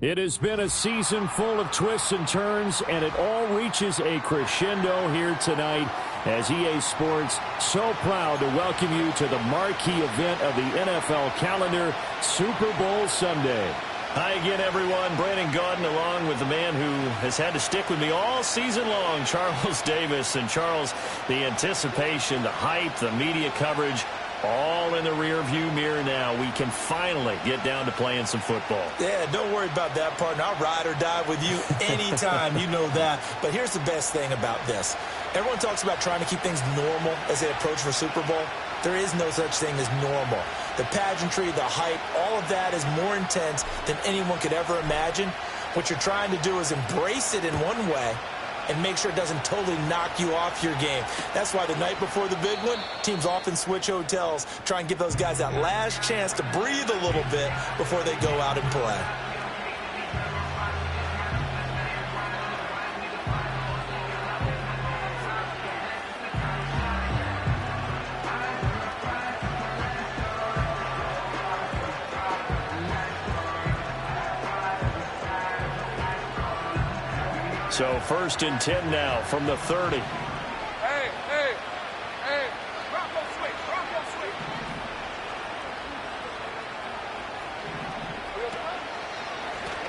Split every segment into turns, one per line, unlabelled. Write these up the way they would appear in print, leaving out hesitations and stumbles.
It has been a season full of twists and turns, and it all reaches a crescendo here tonight as EA Sports so proud to welcome you to the marquee event of the NFL calendar, Super Bowl Sunday.
Hi again, everyone. Brandon Gaudin along with the man who has had to stick with me all season long, Charles Davis. And Charles, the anticipation, the hype, the media coverage, all in the rear-view mirror now. We can finally get down to playing some football.
Yeah, don't worry about that, partner. I'll ride or die with you anytime. You know that. But here's the best thing about this. Everyone talks about trying to keep things normal as they approach for Super Bowl. There is no such thing as normal. The pageantry, the hype, all of that is more intense than anyone could ever imagine. What you're trying to do is embrace it in one way and make sure it doesn't totally knock you off your game. That's why the night before the big one, teams often switch hotels, try and give those guys that last chance to breathe a little bit before they go out and play.
So 1st and 10 now from the 30.
Hey, Bronco switch.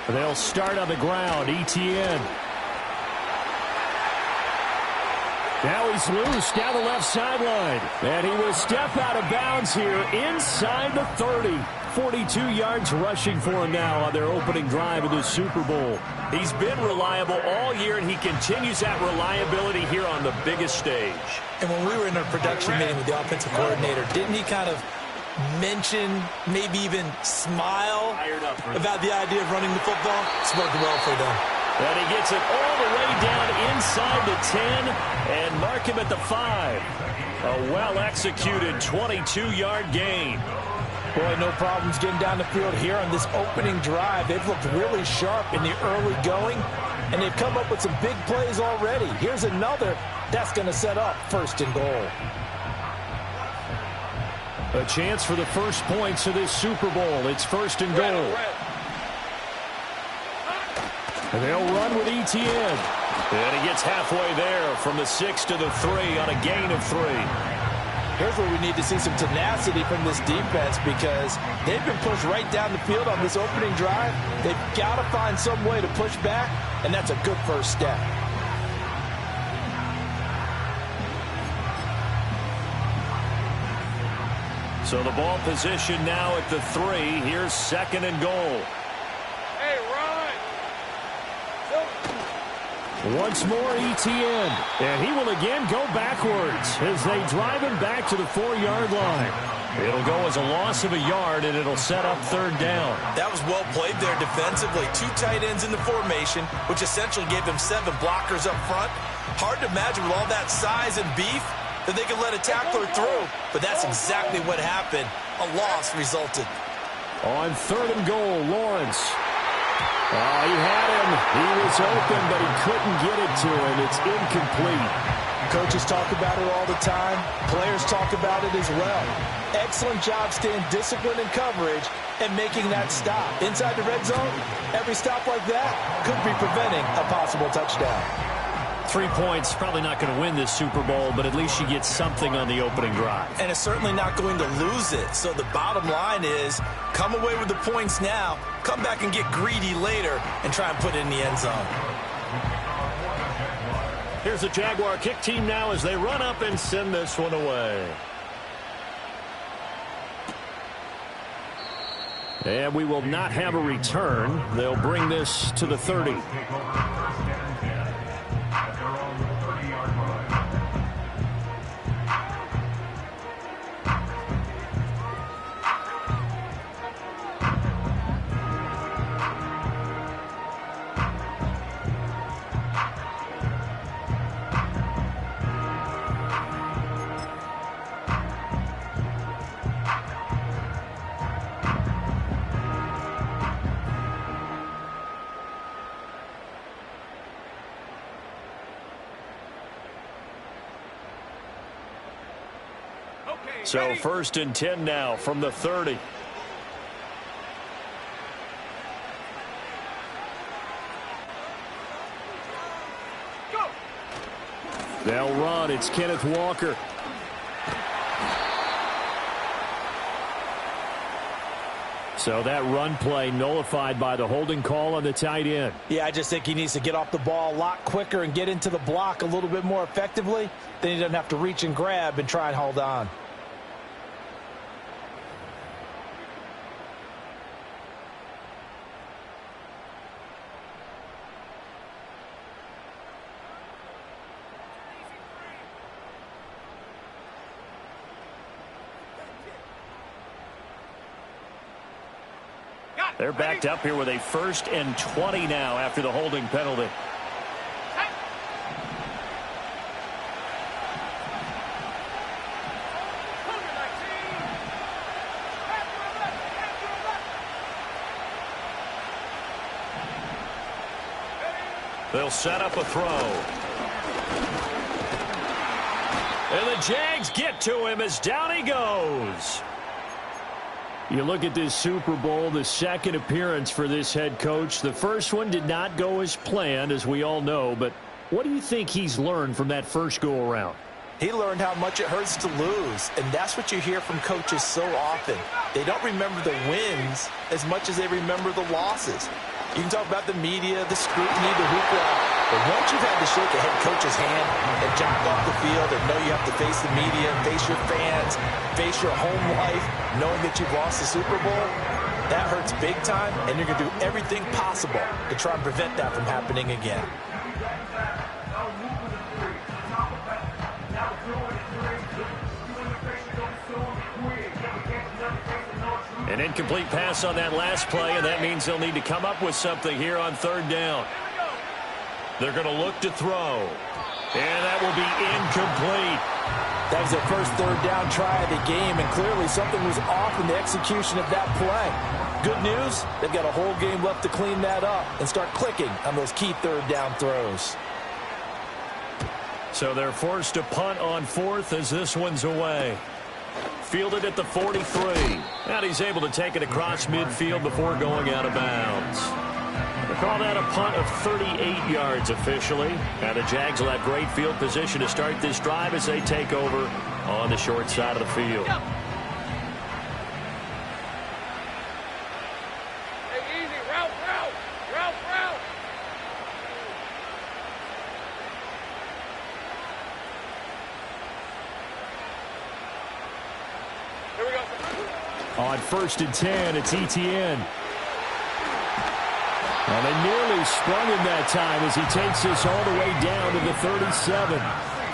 They'll start on the ground. ETN. Now he's loose down the left sideline. And he will step out of bounds here inside the 30. 42 yards rushing for him now on their opening drive of the Super Bowl.
He's been reliable all year, and he continues that reliability here on the biggest stage.
And when we were in a production meeting with the offensive coordinator, didn't he kind of mention, maybe even smile about the idea of running the football? It's working well for them.
And he gets it all the way down inside the 10 and mark him at the 5. A well-executed 22-yard gain.
Boy, no problems getting down the field here on this opening drive. They've looked really sharp in the early going, and they've come up with some big plays already. Here's another that's going to set up 1st and goal.
A chance for the first points of this Super Bowl. It's 1st and goal. And they'll run with ETN.
And he gets halfway there from the 6 to the 3 on a gain of 3.
Here's where we need to see some tenacity from this defense because they've been pushed right down the field on this opening drive. They've got to find some way to push back, and that's a good first step.
So the ball position now at the 3. Here's 2nd and goal.
Hey, run!
Once more, ETN. And he will again go backwards as they drive him back to the 4-yard line.
It'll go as a loss of a yard, and it'll set up 3rd down.
That was well played there defensively. 2 tight ends in the formation, which essentially gave them 7 blockers up front. Hard to imagine with all that size and beef that they could let a tackler through, but that's exactly what happened. A loss resulted.
On 3rd and goal, Lawrence. Oh, he had him. He was open, but he couldn't get it to him. It's incomplete.
Coaches talk about it all the time. Players talk about it as well. Excellent job staying disciplined in coverage and making that stop. Inside the red zone, every stop like that could be preventing a possible touchdown.
3 points, probably not going to win this Super Bowl, but at least you get something on the opening drive.
And it's certainly not going to lose it. So the bottom line is, come away with the points now, come back and get greedy later, and try and put it in the end zone.
Here's the Jaguar kick team now as they run up and send this one away.
And we will not have a return. They'll bring this to the 30.
So 1st and 10 now from the 30.
They'll run. It's Kenneth Walker. So that run play nullified by the holding call on the tight end.
Yeah, I just think he needs to get off the ball a lot quicker and get into the block a little bit more effectively. Then he doesn't have to reach and grab and try and hold on.
They're backed up here with a 1st and 20 now after the holding penalty. They'll set up a throw. And the Jags get to him as down he goes.
You look at this Super Bowl, the second appearance for this head coach. The first one did not go as planned, as we all know. But what do you think he's learned from that first go-around?
He learned how much it hurts to lose, and that's what you hear from coaches so often. They don't remember the wins as much as they remember the losses. You can talk about the media, the scrutiny, the hoopla, but once you've had to shake a head coach's hand and jog off the field and know you have to face the media, face your fans, face your home life, knowing that you've lost the Super Bowl, that hurts big time, and you're going to do everything possible to try and prevent that from happening again.
An incomplete pass on that last play, and that means they'll need to come up with something here on 3rd down. They're going to look to throw, and that will be incomplete.
That was their first 3rd down try of the game, and clearly something was off in the execution of that play. Good news, they've got a whole game left to clean that up and start clicking on those key 3rd down throws.
So they're forced to punt on 4th as this one's away. Fielded at the 43. And he's able to take it across midfield before going out of bounds. They call that a punt of 38 yards officially. And the Jags will have great field position to start this drive as they take over on the short side of the field.
Hey, easy. Route. Here we go.
On 1st and 10, it's Etienne. And they nearly sprung him that time as he takes this all the way down to the 37.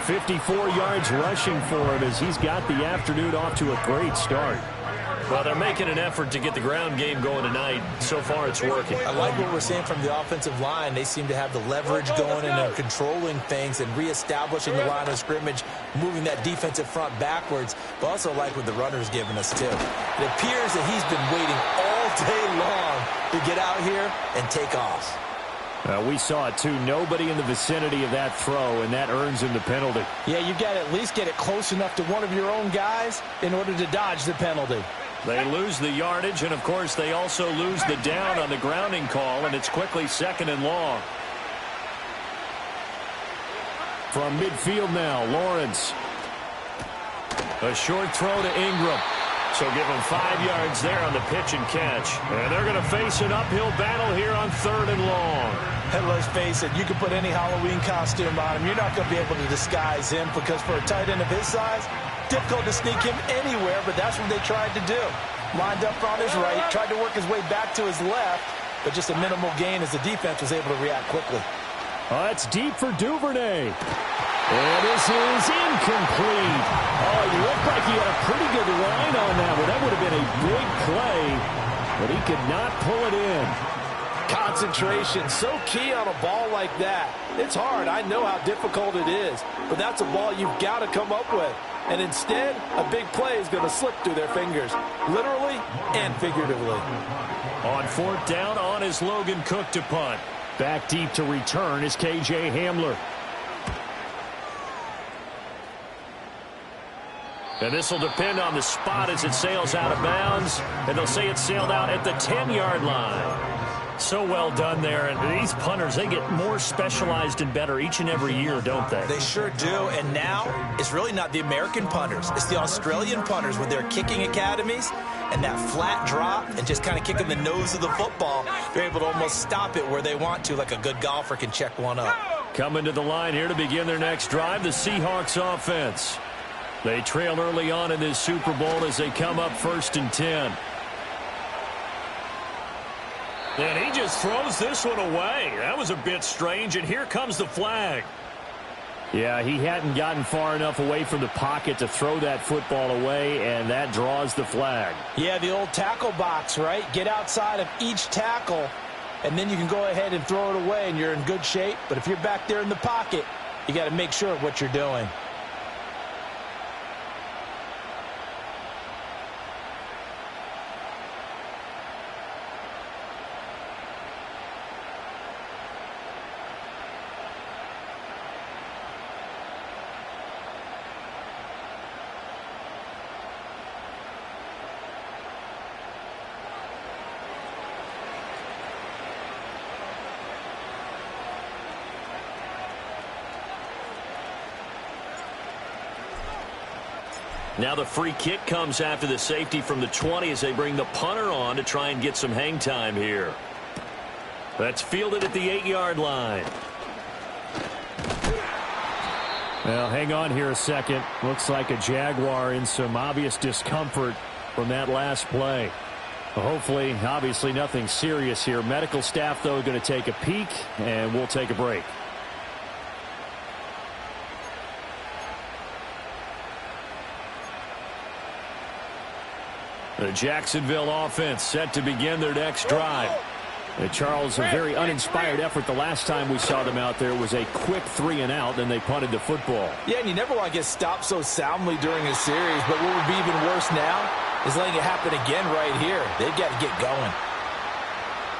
54 yards rushing for him as he's got the afternoon off to a great start.
Well, they're making an effort to get the ground game going tonight. So far, it's working.
I like what we're seeing from the offensive line. They seem to have the leverage going and they're controlling things and reestablishing the line of scrimmage, moving that defensive front backwards. But also like what the runner's giving us, too. It appears that he's been waiting all day long to get out here and take off.
We saw it, too. Nobody in the vicinity of that throw, and that earns him the penalty.
Yeah, you got to at least get it close enough to one of your own guys in order to dodge the penalty.
They lose the yardage, and, of course, they also lose the down on the grounding call, and it's quickly 2nd and long.
From midfield now, Lawrence.
A short throw to Ingram. So give them 5 yards there on the pitch and catch. And they're going to face an uphill battle here on 3rd and long.
And let's face it, you can put any Halloween costume on him. You're not going to be able to disguise him because for a tight end of his size, difficult to sneak him anywhere, but that's what they tried to do. Lined up on his right, tried to work his way back to his left, but just a minimal gain as the defense was able to react quickly.
That's deep for Duvernay. And this is incomplete. Oh, he looked like he had a pretty good line on that one. That would have been a big play, but he could not pull it in.
Concentration, so key on a ball like that. It's hard. I know how difficult it is, but that's a ball you've got to come up with. And instead, a big play is going to slip through their fingers, literally and figuratively.
On 4th down, on is Logan Cook to punt.
Back deep to return is K.J. Hamler.
And this will depend on the spot as it sails out of bounds. And they'll say it sailed out at the 10-yard line. So well done there. And these punters, they get more specialized and better each and every year, don't they?
They sure do. And now it's really not the American punters. It's the Australian punters with their kicking academies and that flat drop and just kind of kicking the nose of the football. They're able to almost stop it where they want to, like a good golfer can check one up.
Coming to the line here to begin their next drive, the Seahawks offense. They trail early on in this Super Bowl as they come up 1st and 10.
And he just throws this one away. That was a bit strange, and here comes the flag.
Yeah, he hadn't gotten far enough away from the pocket to throw that football away, and that draws the flag.
Yeah, the old tackle box, right? Get outside of each tackle, and then you can go ahead and throw it away, and you're in good shape. But if you're back there in the pocket, you got to make sure of what you're doing.
Now the free kick comes after the safety from the 20 as they bring the punter on to try and get some hang time here. That's fielded at the 8-yard line.
Well, hang on here a second. Looks like a Jaguar in some obvious discomfort from that last play. Well, hopefully, obviously nothing serious here. Medical staff, though, going to take a peek, and we'll take a break. The Jacksonville offense set to begin their next drive. And Charles, a very uninspired effort the last time we saw them out there. It was a quick 3-and-out, then they punted the football.
Yeah, and you never want to get stopped so soundly during a series, but what would be even worse now is letting it happen again right here. They've got to get going.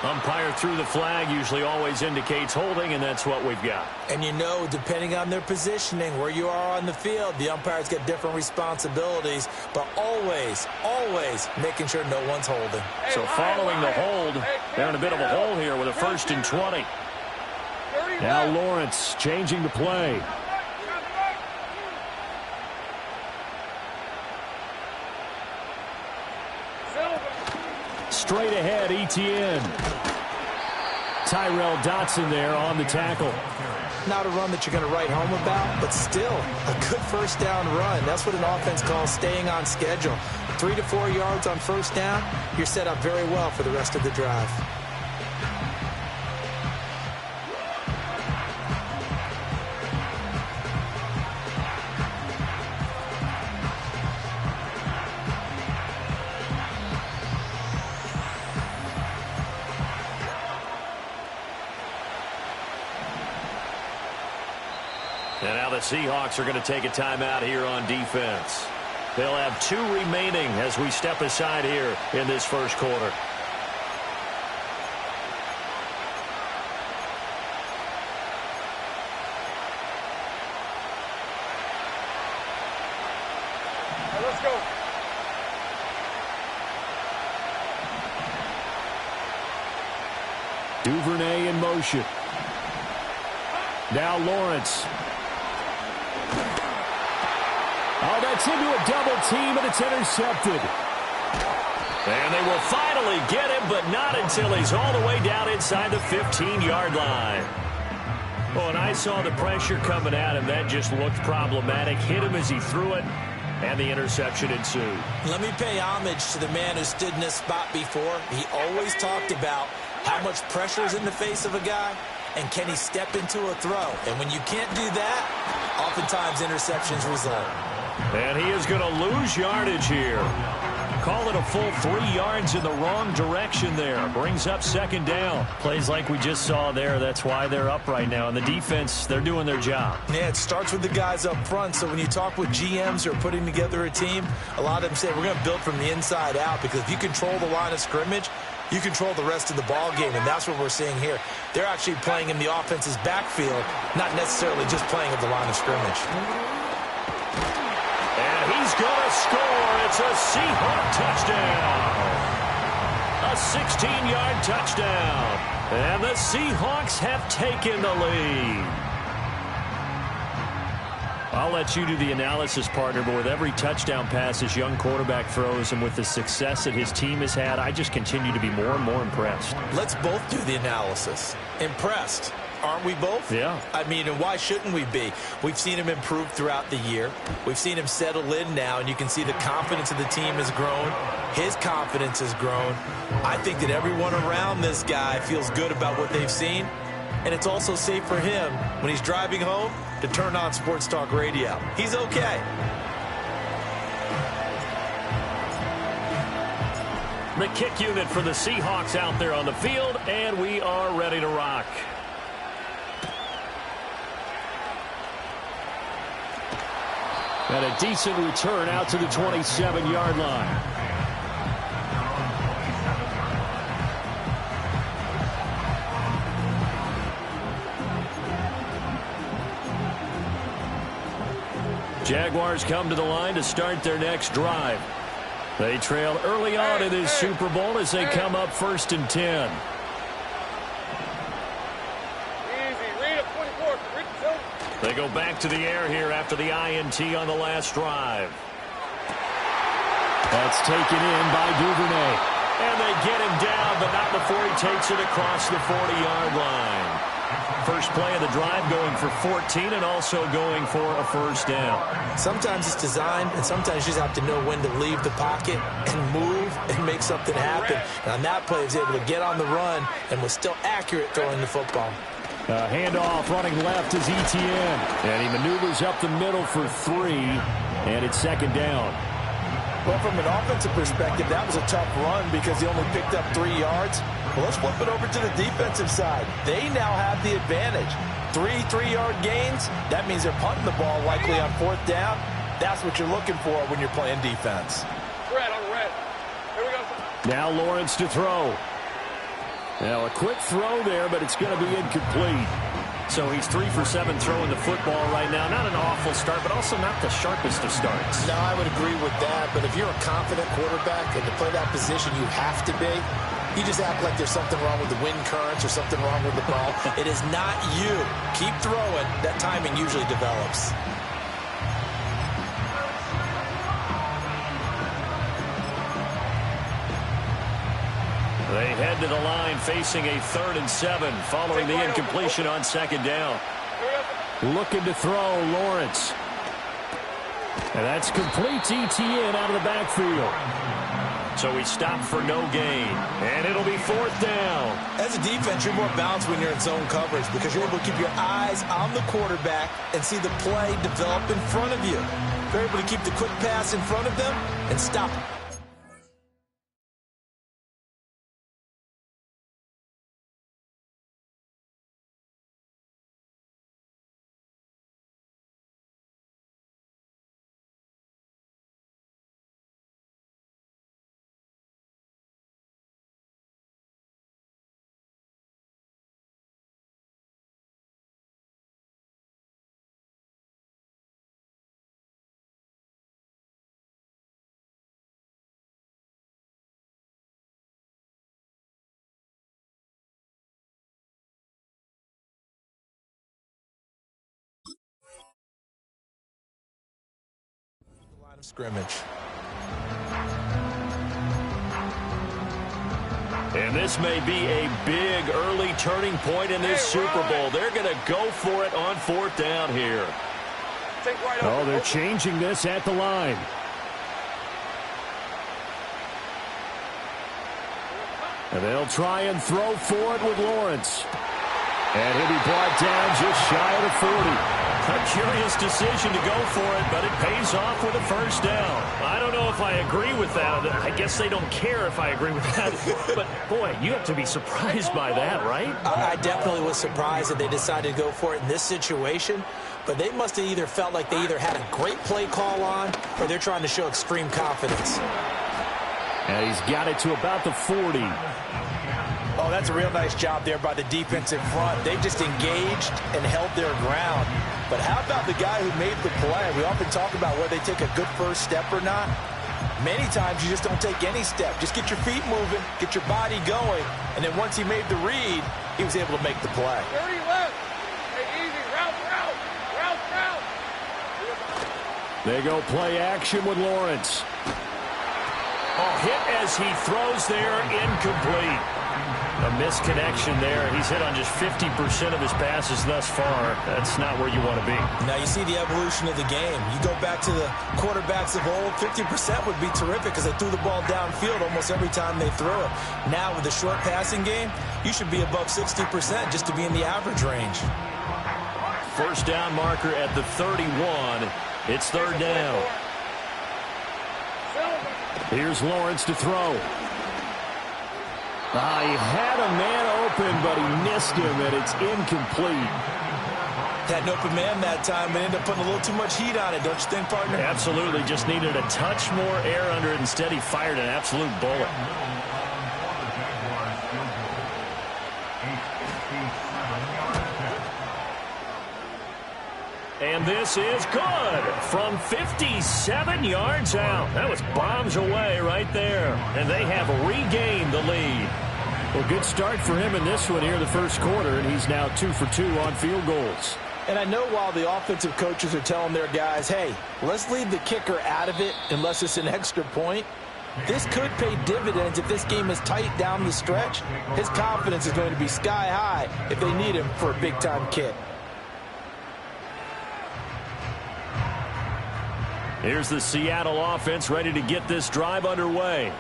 Umpire threw the flag, usually always indicates holding, and that's what we've got.
And you know, depending on their positioning, where you are on the field, the umpire's got different responsibilities, but always, always making sure no one's holding.
So following the hold, they're in a bit of a hole here with a 1st and 20.
Now Lawrence changing the play. Straight ahead, ETN. Tyrell Dotson there on the tackle.
Not a run that you're going to write home about, but still a good first down run. That's what an offense calls staying on schedule. 3 to 4 yards on first down, you're set up very well for the rest of the drive.
And now the Seahawks are going to take a timeout here on defense. They'll have 2 remaining as we step aside here in this first quarter.
Let's go.
Duvernay in motion. Now Lawrence. Oh, that's into a double team, and it's intercepted.
And they will finally get him, but not until he's all the way down inside the 15-yard line. Oh, and I saw the pressure coming at him. That just looked problematic. Hit him as he threw it, and the interception ensued.
Let me pay homage to the man who stood in this spot before. He always talked about how much pressure is in the face of a guy, and can he step into a throw. And when you can't do that, oftentimes interceptions result.
And he is going to lose yardage here. Call it a full 3 yards in the wrong direction there. Brings up 2nd down. Plays like we just saw there. That's why they're up right now. And the defense, they're doing their job.
Yeah, it starts with the guys up front. So when you talk with GMs who are putting together a team, a lot of them say we're going to build from the inside out, because if you control the line of scrimmage, you control the rest of the ball game, and that's what we're seeing here. They're actually playing in the offense's backfield, not necessarily just playing at the line of scrimmage.
And he's going to score. It's a Seahawk touchdown. A 16-yard touchdown. And the Seahawks have taken the lead. I'll let you do the analysis, partner, but with every touchdown pass this young quarterback throws and with the success that his team has had, I just continue to be more and more impressed.
Let's both do the analysis. Impressed. Aren't we both?
Yeah.
I mean, and why shouldn't we be? We've seen him improve throughout the year. We've seen him settle in now, and you can see the confidence of the team has grown. His confidence has grown. I think that everyone around this guy feels good about what they've seen, and it's also safe for him when he's driving home to turn on Sports Talk Radio. He's okay.
The kick unit for the Seahawks out there on the field, and we are ready to rock.
And a decent return out to the 27-yard line. Jaguars come to the line to start their next drive. They trail early on in this Super Bowl as they come up 1st and 10. They go back to the air here after the INT on the last drive. That's taken in by Duvernay. And they get him down, but not before he takes it across the 40-yard line. First play of the drive going for 14 and also going for a first down.
Sometimes it's designed, and sometimes you just have to know when to leave the pocket and move and make something happen. And on that play, he was able to get on the run and was still accurate throwing the football.
Handoff running left is Etienne. And he maneuvers up the middle for 3, and it's 2nd down.
Well, from an offensive perspective, that was a tough run because he only picked up 3 yards. Well, let's flip it over to the defensive side. They now have the advantage. 3 3-yard gains. That means they're punting the ball likely on 4th down. That's what you're looking for when you're playing defense.
Red on red. Here we go.
Now Lawrence to throw. Now a quick throw there, but it's going to be incomplete.
So he's 3 for 7 throwing the football right now. Not an awful start, but also not the sharpest of starts.
No, I would agree with that. But if you're a confident quarterback and to play that position, you have to be. You just act like there's something wrong with the wind currents or something wrong with the ball.
It is not you. Keep throwing. That timing usually develops.
They head to the line facing a 3rd and 7 following the incompletion on 2nd down.
Looking to throw, Lawrence. And that's complete to Etienne out of the backfield.
So he stopped for no gain. And it'll be 4th down.
As a defense, you're more balanced when you're in zone coverage because you're able to keep your eyes on the quarterback and see the play develop in front of you. You're able to keep the quick pass in front of them and stop it. Line of scrimmage.
And this may be a big early turning point in this Super Bowl. They're going to go for it on 4th down here.
Oh, they're changing this at the line. And they'll try and throw for it with Lawrence. And he'll be brought down just shy of the 40.
A curious decision to go for it, but it pays off with a first down. I don't know if I agree with that. I guess they don't care if I agree with that. But, boy, you have to be surprised by that, right?
I definitely was surprised that they decided to go for it in this situation. But they must have either felt like they either had a great play call on or they're trying to show extreme confidence.
And he's got it to about the 40.
Oh, that's a real nice job there by the defensive front. They just engaged and held their ground. But how about the guy who made the play? We often talk about whether they take a good first step or not. Many times you just don't take any step. Just get your feet moving, get your body going, and then once he made the read, he was able to make the play.
30 left. Hey, easy. Route.
They go play action with Lawrence.
Oh, hit as he throws there, incomplete. A misconnection there. He's hit on just 50% of his passes thus far. That's not where you want to be.
Now you see the evolution of the game. You go back to the quarterbacks of old, 50% would be terrific because they threw the ball downfield almost every time they threw it. Now with the short passing game, you should be above 60% just to be in the average range.
First down marker at the 31. It's third down.
Here's Lawrence to throw. He had a man open, but he missed him, and it's incomplete.
Had an open man that time, but ended up putting a little too much heat on it, don't you think, partner?
Absolutely. Just needed a touch more air under it. Instead, he fired an absolute bullet. And this is good from 57 yards out. That was bombs away right there. And they have regained the lead.
Well, good start for him in this one here, the first quarter, and he's now 2 for 2 on field goals.
And I know while the offensive coaches are telling their guys, hey, let's leave the kicker out of it unless it's an extra point, this could pay dividends if this game is tight down the stretch. His confidence is going to be sky high if they need him for a big-time kick.
Here's the Seattle offense ready to get this drive underway.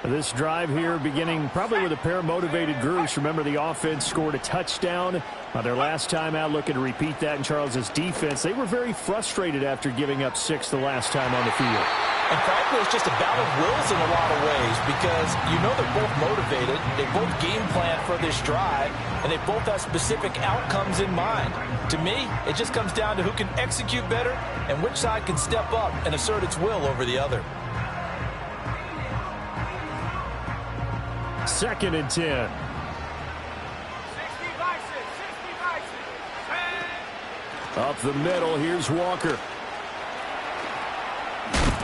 This drive here beginning probably with a pair of motivated groups. Remember, the offense scored a touchdown their last time out, looking to repeat that in Charles's defense. They were very frustrated after giving up 6 the last time on the field.
And frankly, it's just a battle of wills in a lot of ways because you know they're both motivated. They both game plan for this drive, and they both have specific outcomes in mind. To me, it just comes down to who can execute better and which side can step up and assert its will over the other.
2nd and 10. Up the middle, here's Walker.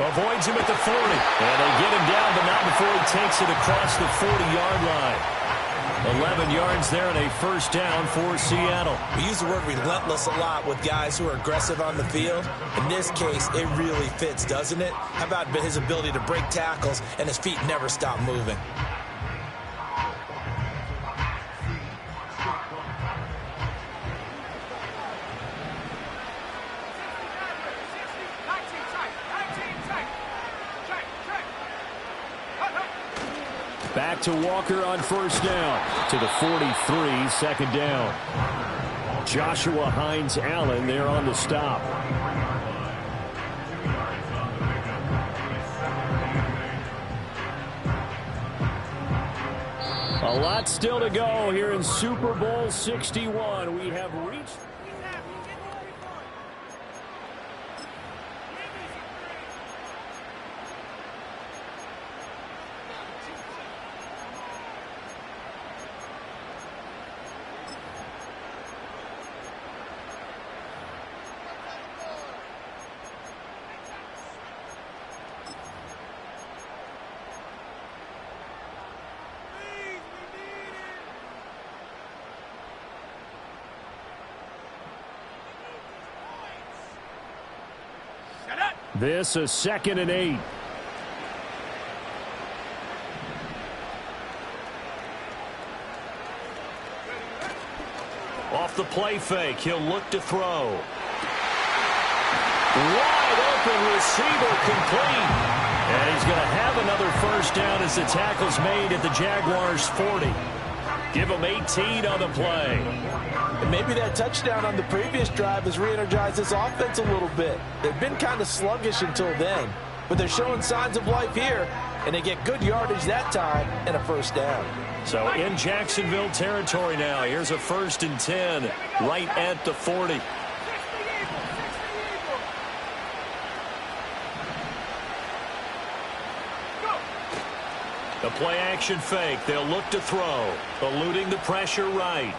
Avoids him at the 40. And they get him down, but not before he takes it across the 40-yard line. 11 yards there and a first down for Seattle.
We use the word relentless a lot with guys who are aggressive on the field. In this case, it really fits, doesn't it? How about his ability to break tackles and his feet never stop moving?
Back to Walker on first down. To the 43, second down. Joshua Hines-Allen there on the stop. A lot still to go here in Super Bowl 61. We have reached... This is 2nd and 8.
Off the play fake, he'll look to throw. Wide open receiver, complete. And he's going to have another first down as the tackle's made at the Jaguars' 40. Give him 18 on the play.
And maybe that touchdown on the previous drive has re-energized this offense a little bit. They've been kind of sluggish until then, but they're showing signs of life here, and they get good yardage that time and a first down.
So in Jacksonville territory now. Here's a 1st and 10 right at the 40. The play action fake. They'll look to throw. Eluding the pressure right.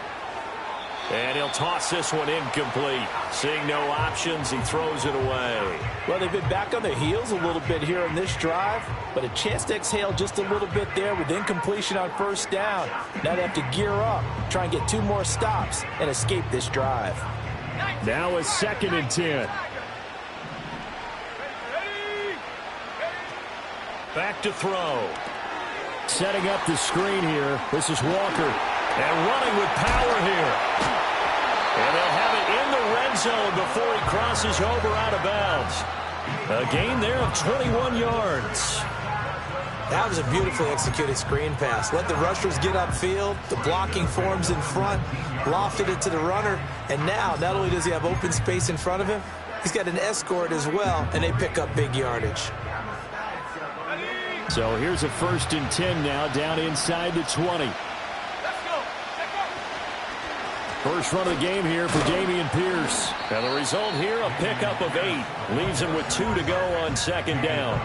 And he'll toss this one incomplete. Seeing no options, he throws it away.
Well, they've been back on their heels a little bit here in this drive, but a chance to exhale just a little bit there with incompletion on first down. Now they have to gear up, try and get 2 more stops, and escape this drive.
Now a 2nd and 10.
Back to throw.
Setting up the screen here. This is Walker. And running with power here. And they'll have it in the red zone before he crosses over out of bounds. A gain there of 21 yards.
That was a beautifully executed screen pass. Let the rushers get upfield. The blocking forms in front. Lofted it to the runner. And now, not only does he have open space in front of him, he's got an escort as well, and they pick up big yardage.
So here's a 1st and 10 now, down inside the 20. First run of the game here for Dameon Pierce.
And the result here, a pickup of 8. Leaves him with 2 to go on 2nd down.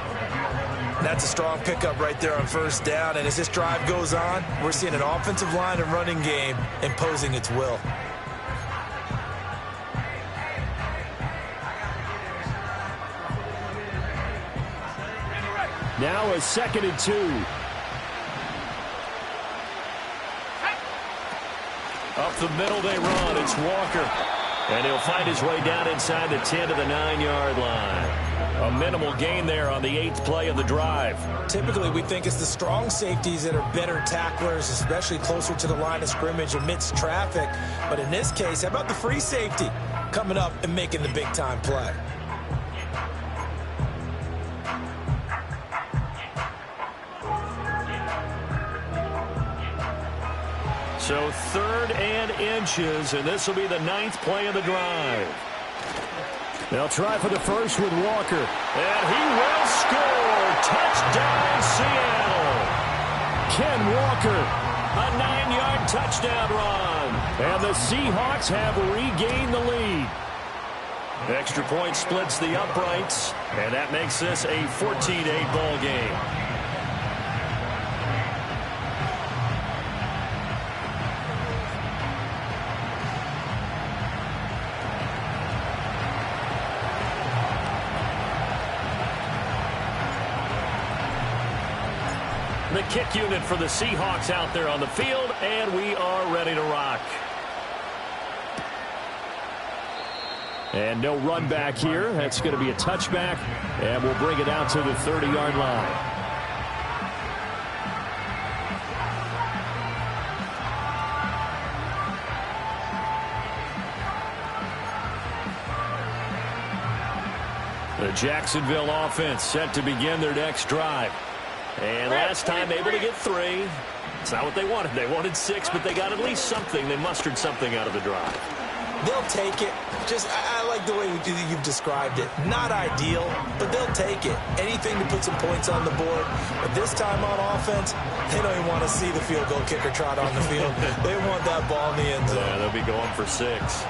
That's a strong pickup right there on first down. And as this drive goes on, we're seeing an offensive line and running game imposing its will.
Now a 2nd and 2.
Up the middle they run. It's Walker. And he'll find his way down inside the 10 to the 9-yard line. A minimal gain there on the 8th play of the drive.
Typically, we think it's the strong safeties that are better tacklers, especially closer to the line of scrimmage amidst traffic. But in this case, how about the free safety coming up and making the big-time play?
So 3rd and inches, and this will be the 9th play of the drive.
They'll try for the first with Walker.
And he will score. Touchdown, Seattle.
Ken Walker.
A 9-yard touchdown run.
And the Seahawks have regained the lead.
Extra point splits the uprights, and that makes this a 14-8 ball game. The kick unit for the Seahawks out there on the field, and we are ready to rock.
And no run back here. That's going to be a touchback, and we'll bring it out to the 30-yard line. The Jacksonville offense set to begin their next drive. And last time able to get 3. It's not what they wanted. They wanted 6, but they got at least something. They mustered something out of the drive.
They'll take it. I like the way you've described it. Not ideal, but they'll take it. Anything to put some points on the board. But this time on offense, they don't even want to see the field goal kicker trot on the field. They want that ball in the end zone.
Yeah, they'll be going for 6.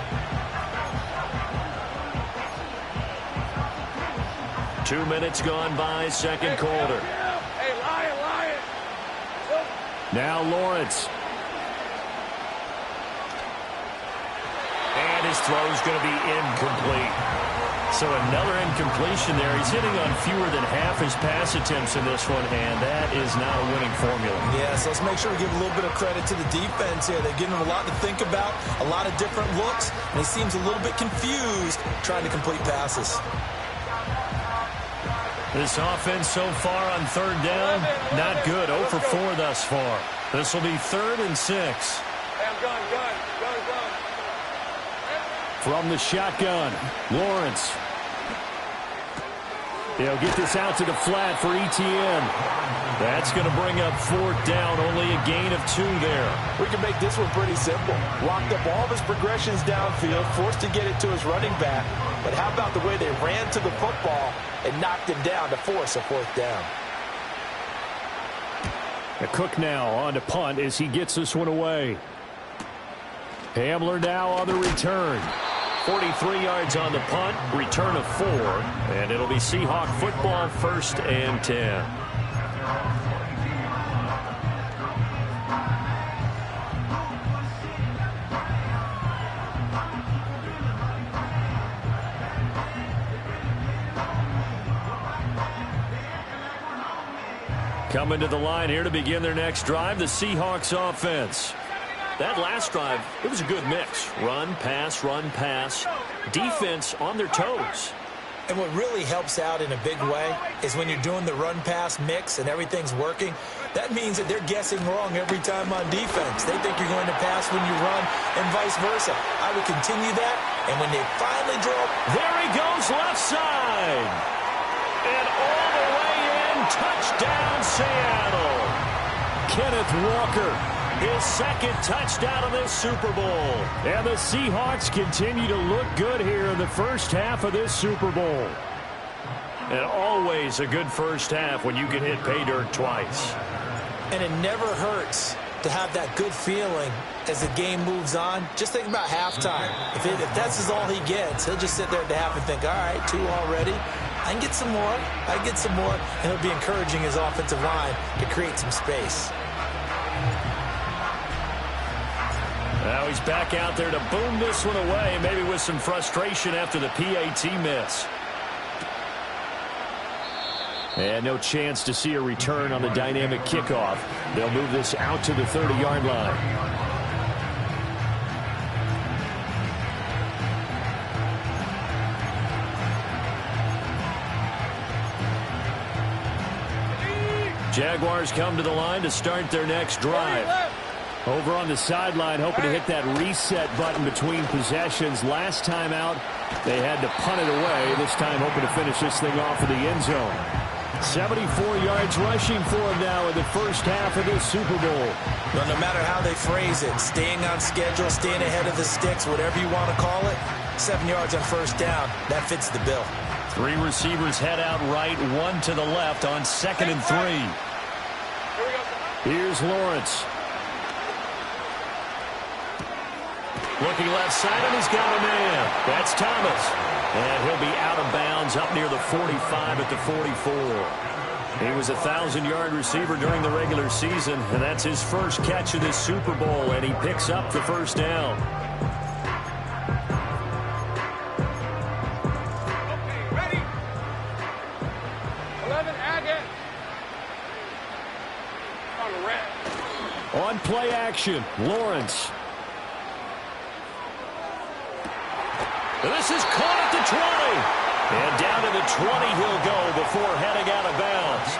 2 minutes gone by, second quarter.
Now Lawrence.
And his throw is going to be incomplete. So another incompletion there. He's hitting on fewer than half his pass attempts in this one, and that is not a winning formula.
Yes, let's make sure we give a little bit of credit to the defense here. They're giving him a lot to think about, a lot of different looks, and he seems a little bit confused trying to complete passes.
This offense so far on third down, not good. 0 for 4 thus far. This will be 3rd and 6.
From the shotgun, Lawrence. They'll get this out to the flat for Etienne. That's going to bring up 4th down, only a gain of 2 there.
We can make this one pretty simple. Locked up all of his progressions downfield, forced to get it to his running back. But how about the way they ran to the football and knocked him down to force a 4th down?
The Cook now on to punt as he gets this one away. Hamler now on the return.
43 yards on the punt, return of 4, and it'll be Seahawk football, 1st and 10. Coming to the line here to begin their next drive, the Seahawks offense. That last drive, it was a good mix. Run, pass, defense on their toes.
And what really helps out in a big way is when you're doing the run-pass mix and everything's working, that means that they're guessing wrong every time on defense. They think you're going to pass when you run and vice versa. I would continue that, and when they finally draw...
There he goes, left side. And all the way in, touchdown Seattle.
Kenneth Walker,
his second touchdown of this Super Bowl.
And the Seahawks continue to look good here in the first half of this Super Bowl.
And always a good first half when you can hit pay dirt twice.
And it never hurts to have that good feeling as the game moves on. Just think about halftime. If that's all he gets, he'll just sit there at the half and think, all right, 2 already. I can get some more. I can get some more. And he'll be encouraging his offensive line to create some space.
Now he's back out there to boom this one away, maybe with some frustration after the PAT miss.
And no chance to see a return on the dynamic kickoff. They'll move this out to the 30-yard line. Jaguars come to the line to start their next drive. Over on the sideline, hoping to hit that reset button between possessions. Last time out, they had to punt it away. This time, hoping to finish this thing off in the end zone. 74 yards rushing for him now in the first half of this Super Bowl.
Well, no matter how they phrase it, staying on schedule, staying ahead of the sticks, whatever you want to call it, 7 yards on first down, that fits the bill.
3 receivers head out right, 1 to the left on 2nd and 3.
Here's Lawrence.
Looking left side, and he's got a man. That's Thomas. And he'll be out of bounds up near the 45 at the 44. He was a 1,000-yard receiver during the regular season, and that's his first catch of this Super Bowl, and he picks up the first down.
Okay, ready? 11, Agate. On the red.
On play action, Lawrence.
And this is caught at the 20. And down to the 20 he'll go before heading out of bounds.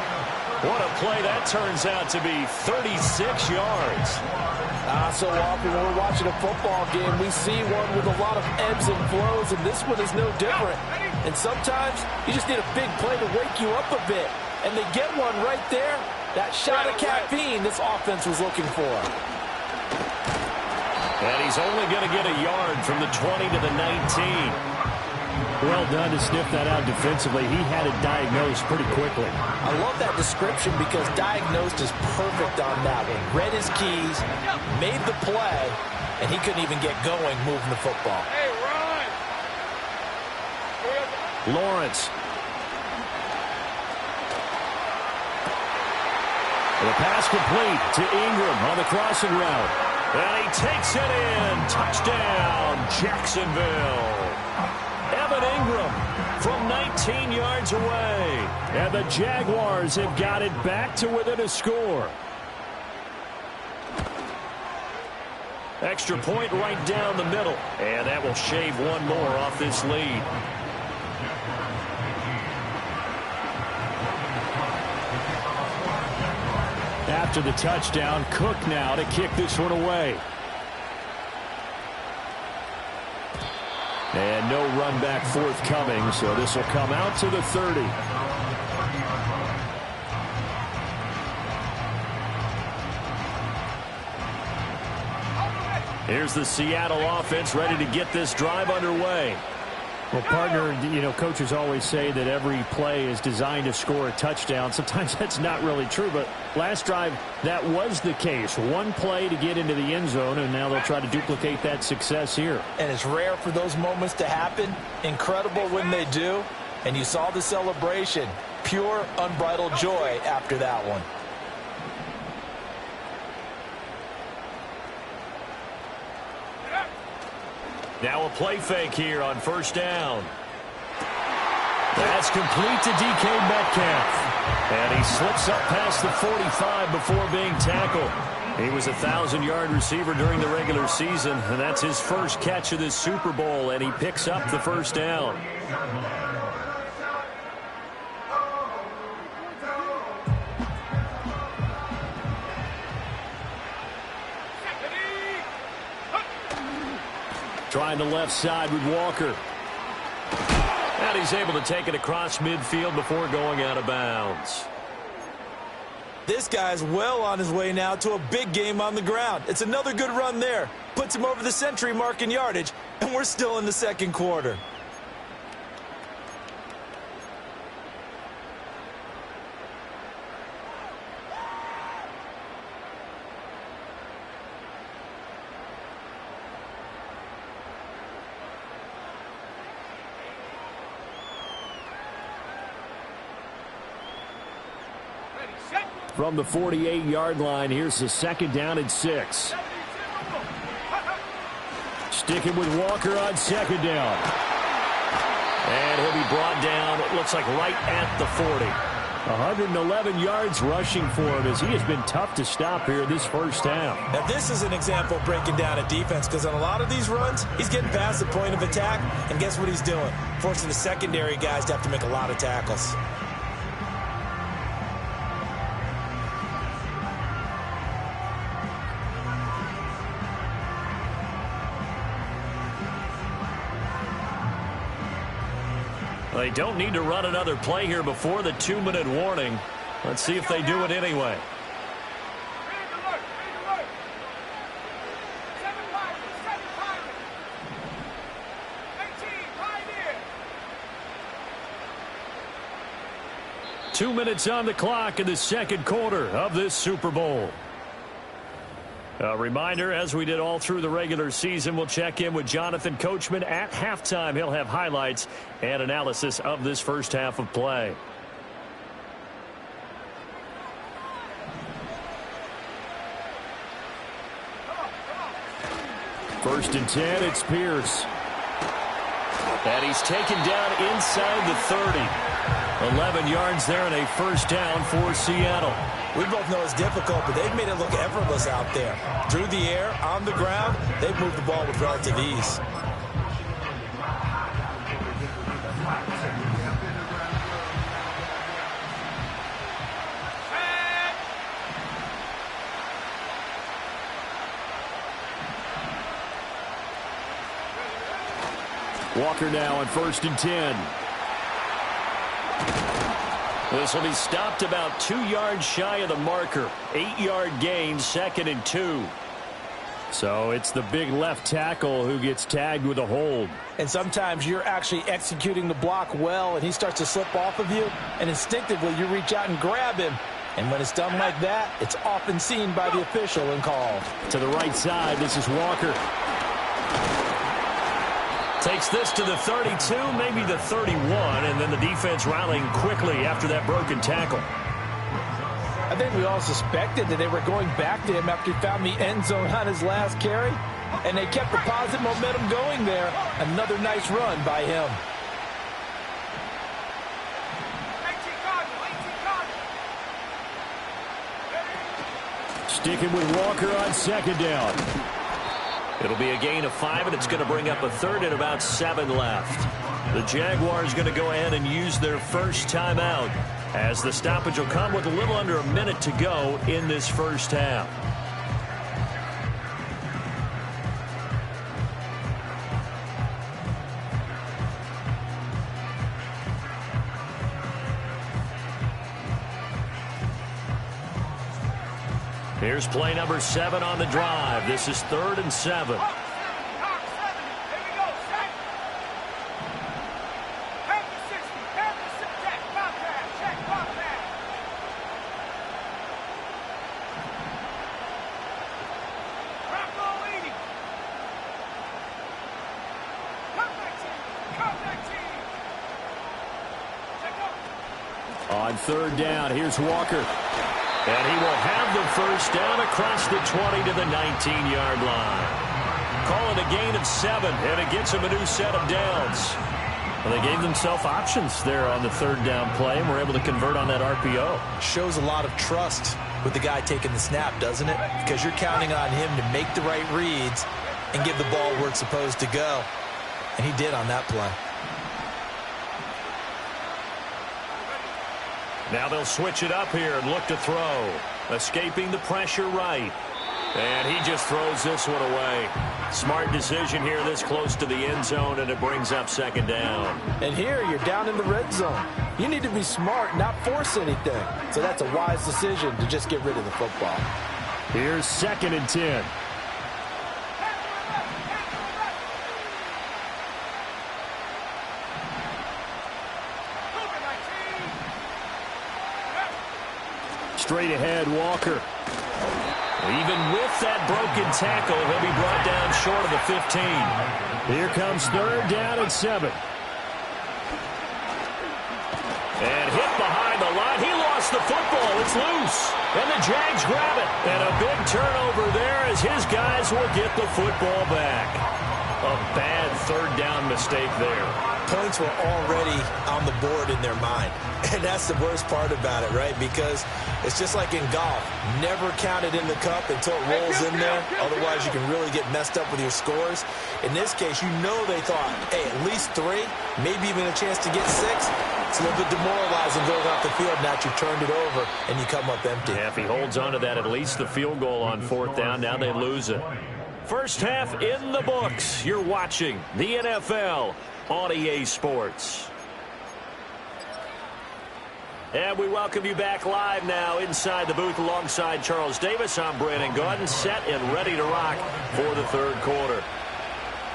What a play that turns out to be, 36 yards.
So often when we're watching a football game, we see one with a lot of ebbs and flows, and this one is no different. And sometimes you just need a big play to wake you up a bit. And they get one right there. That shot of caffeine this offense was looking for.
And he's only going to get a yard from the 20 to the 19.
Well done to sniff that out defensively. He had it diagnosed pretty quickly.
I love that description because diagnosed is perfect on that one. Read his keys, made the play, and he couldn't even get going moving the football.
Hey, run!
Lawrence. The pass complete to Ingram on the crossing route.
And he takes it in. Touchdown, Jacksonville. Evan Ingram from 19 yards away.
And the Jaguars have got it back to within a score.
Extra point right down the middle. And that will shave one more off this lead.
After the touchdown, Cook now to kick this one away. And no run back forthcoming, so this will come out to the 30.
Here's the Seattle offense ready to get this drive underway.
Well, partner, coaches always say that every play is designed to score a touchdown. Sometimes that's not really true, but last drive, that was the case. One play to get into the end zone, and now they'll try to duplicate that success here.
And it's rare for those moments to happen. Incredible when they do. And you saw the celebration. Pure, unbridled joy after that one.
Now a play fake here on first down. That's complete to DK Metcalf. And he slips up past the 45 before being tackled. He was a 1,000-yard receiver during the regular season, and that's his first catch of this Super Bowl, and he picks up the first down. Trying the left side with Walker. And he's able to take it across midfield before going out of bounds.
This guy's well on his way now to a big game on the ground. It's another good run there. Puts him over the century mark in yardage, and we're still in the second quarter.
From the 48-yard line, here's the second down and 6. Sticking with Walker on second down.
And he'll be brought down, it looks like right at the 40.
111 yards rushing for him as he has been tough to stop here this first half.
Now, this is an example of breaking down a defense because on a lot of these runs, he's getting past the point of attack, and guess what he's doing? Forcing the secondary guys to have to make a lot of tackles.
They don't need to run another play here before the 2-minute warning. Let's see if they do it anyway. 2 minutes on the clock in the second quarter of this Super Bowl. A reminder, as we did all through the regular season, we'll check in with Jonathan Coachman at halftime. He'll have highlights and analysis of this first half of play.
First and 10, it's Pierce.
And he's taken down inside the 30. 11 yards there and a first down for Seattle.
We both know it's difficult, but they've made it look effortless out there. Through the air, on the ground, they've moved the ball with relative ease.
Walker now on first and 10.
This will be stopped about 2 yards shy of the marker. 8-yard gain, second and 2.
So it's the big left tackle who gets tagged with a hold.
And sometimes you're actually executing the block well, and he starts to slip off of you, and instinctively you reach out and grab him. And when it's done like that, it's often seen by the official and called.
To the right side, this is Walker.
Takes this to the 32, maybe the 31, and then the defense rallying quickly after that broken tackle.
I think we all suspected that they were going back to him after he found the end zone on his last carry, and they kept the positive momentum going there. Another nice run by him.
Sticking with Walker on second down.
It'll be a gain of 5, and it's going to bring up a third and about 7 left. The Jaguars going to go ahead and use their first timeout as the stoppage will come with a little under a minute to go in this first half. Here's play number 7 on the drive. This is 3rd and 7.
On 3rd down, here's Walker.
And he will have the first down across the 20 to the 19-yard line. Call it a gain of 7, and it gets him a new set of downs. Well, they gave themselves options there on the third down play and were able to convert on that RPO.
Shows a lot of trust with the guy taking the snap, doesn't it? Because you're counting on him to make the right reads and give the ball where it's supposed to go. And he did on that play.
Now they'll switch it up here and look to throw. Escaping the pressure right. And he just throws this one away. Smart decision here this close to the end zone, and it brings up second down.
And here you're down in the red zone. You need to be smart, not force anything. So that's a wise decision to just get rid of the football.
Here's 2nd and 10. Straight ahead, Walker.
Even with that broken tackle, he'll be brought down short of the 15.
Here comes 3rd down and 7.
And hit behind the line. He lost the football. It's loose. And the Jags grab it. And a big turnover there as his guys will get the football back. A bad 3rd down mistake there.
Points were already on the board in their mind. And that's the worst part about it, right? Because it's just like in golf. Never count it in the cup until it rolls in there. Otherwise, you can really get messed up with your scores. In this case, you know they thought, hey, at least 3, maybe even a chance to get 6. It's a little bit demoralizing going off the field. Now you turned it over, and you come up empty.
Yeah, if he holds on to that, at least the field goal on 4th down. Now they lose it. First half in the books. You're watching the NFL on EA Sports. And we welcome you back live now inside the booth alongside Charles Davis. I'm Brandon Gaudin, set and ready to rock for the 3rd quarter.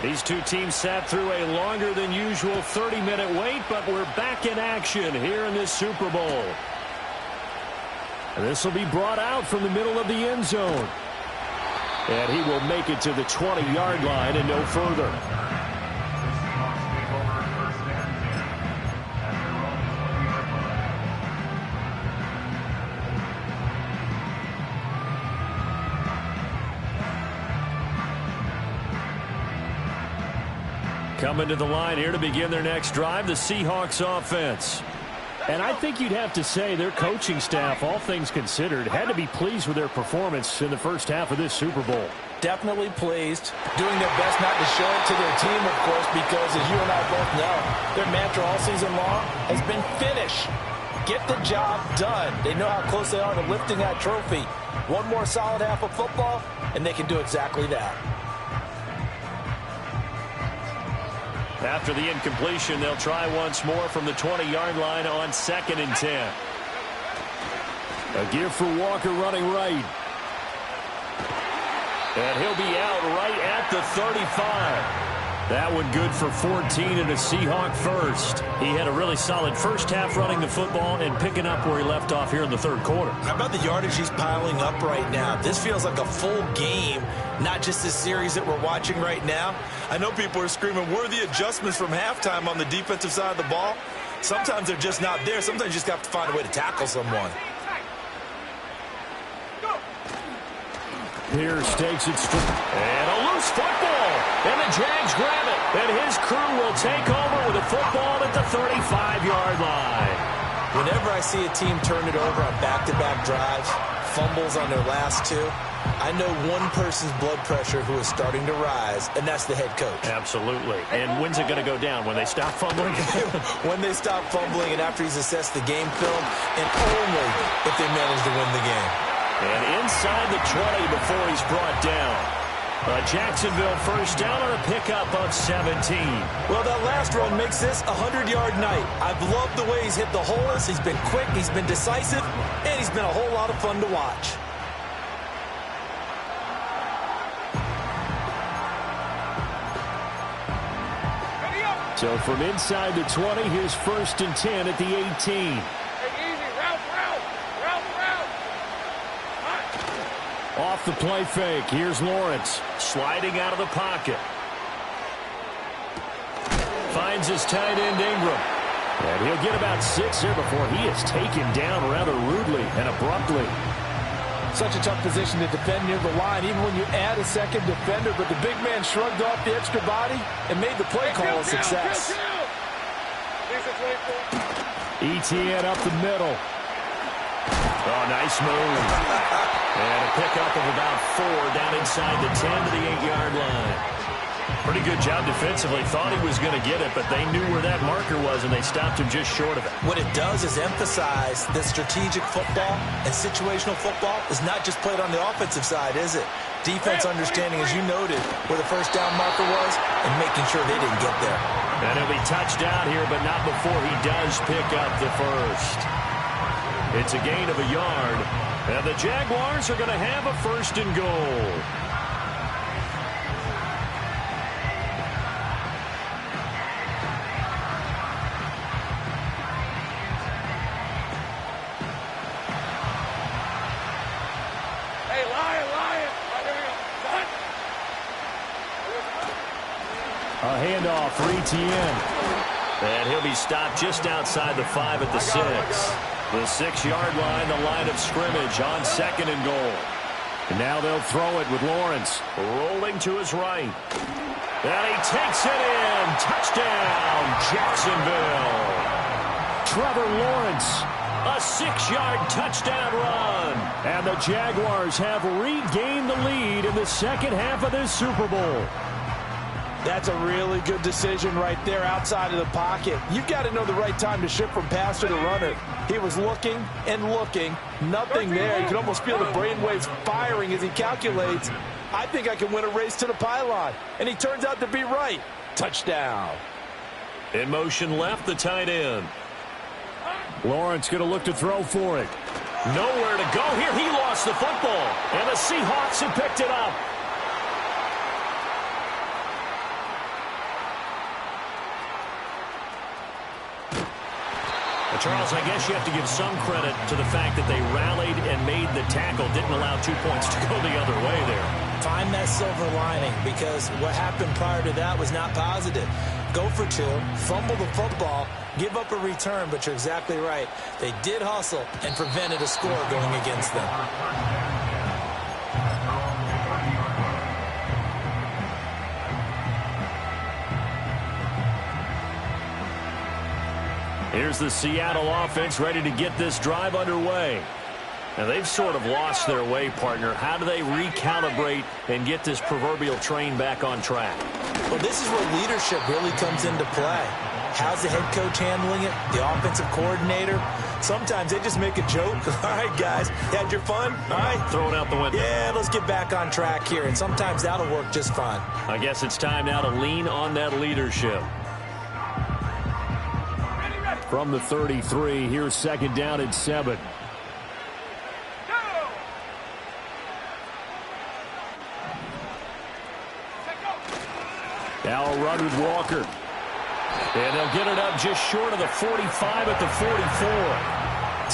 These two teams sat through a longer than usual 30-minute wait, but we're back in action here in this Super Bowl.
And this will be brought out from the middle of the end zone. And he will make it to the 20-yard line and no further. Coming to the line here to begin their next drive, the Seahawks offense. And I think you'd have to say their coaching staff, all things considered, had to be pleased with their performance in the first half of this Super Bowl.
Definitely pleased, doing their best not to show it to their team, of course, because as you and I both know, their mantra all season long has been finish. Get the job done. They know how close they are to lifting that trophy. One more solid half of football, and they can do exactly that.
After the incompletion, they'll try once more from the 20-yard line on 2nd and 10.
A give for Walker running right.
And he'll be out right at the 35. That one good for 14 and a Seahawk first. He had a really solid first half running the football and picking up where he left off here in the 3rd quarter.
How about the yardage he's piling up right now? This feels like a full game, not just this series that we're watching right now. I know people are screaming, where are the adjustments from halftime on the defensive side of the ball? Sometimes they're just not there. Sometimes you just have to find a way to tackle someone.
Pierce takes it straight.
And a loose football. And the Jags grab it. And his crew will take over with a football at the 35-yard line.
Whenever I see a team turn it over on back-to-back drives, fumbles on their last 2, I know one person's blood pressure who is starting to rise, and that's the head coach.
Absolutely. And when's it going to go down? When they stop fumbling?
When they stop fumbling and after he's assessed the game film, and only if they manage to win the game.
And inside the 20 before he's brought down. A Jacksonville first down on a pickup of 17.
Well, that last run makes this a 100-yard night. I've loved the way he's hit the holes. He's been quick, he's been decisive, and he's been a whole lot of fun to watch.
So from inside the 20, here's 1st and 10 at the 18. Off the play fake. Here's Lawrence.
Sliding out of the pocket. Finds his tight end Ingram.
And he'll get about 6 here before he is taken down rather rudely and abruptly.
Such a tough position to defend near the line, even when you add a second defender. But the big man shrugged off the extra body and made the play call a success.
ETN up the middle.
Oh, nice move. And a pickup of about 4 down inside the 10 to the 8-yard line. Pretty good job defensively. Thought he was going to get it, but they knew where that marker was, and they stopped him just short of it.
What it does is emphasize that strategic football and situational football is not just played on the offensive side, is it? Defense understanding, as you noted, where the first down marker was and making sure they didn't get there.
And he'll be touched down here, but not before he does pick up the first. It's a gain of a yard, and the Jaguars are going to have a 1st and goal.
Hey, Lion.
A handoff for ETN.
And he'll be stopped just outside the 5 at the 6. The 6-yard line, the line of scrimmage on 2nd and goal.
And now they'll throw it with Lawrence.
Rolling to his right. And he takes it in. Touchdown, Jacksonville.
Trevor Lawrence.
A 6-yard touchdown run.
And the Jaguars have regained the lead in the second half of this Super Bowl.
That's a really good decision right there outside of the pocket. You've got to know the right time to shift from passer to runner. He was looking and looking. Nothing there. You can almost feel the brainwaves firing as he calculates, I think I can win a race to the pylon. And he turns out to be right. Touchdown.
In motion left, the tight end.
Lawrence going to look to throw for it.
Nowhere to go here. He lost the football. And the Seahawks have picked it up. Charles, I guess you have to give some credit to the fact that they rallied and made the tackle, didn't allow 2 points to go the other way there.
Find that silver lining, because what happened prior to that was not positive. Go for 2, fumble the football, give up a return, but you're exactly right. They did hustle and prevented a score going against them.
Here's the Seattle offense ready to get this drive underway. Now, they've sort of lost their way, partner. How do they recalibrate and get this proverbial train back on track?
Well, this is where leadership really comes into play. How's the head coach handling it? The offensive coordinator? Sometimes they just make a joke. All right, guys, had your fun? All right.
Throw it out the window.
Yeah, let's get back on track here. And sometimes that'll work just fine.
I guess it's time now to lean on that leadership.
From the 33, here's 2nd down and 7. Now a run with Walker.
And they'll get it up just short of the 45 at the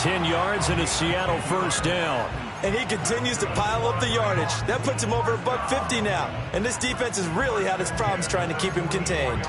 44. 10 yards and a Seattle 1st down.
And he continues to pile up the yardage. That puts him over $150 now. And this defense has really had its problems trying to keep him contained.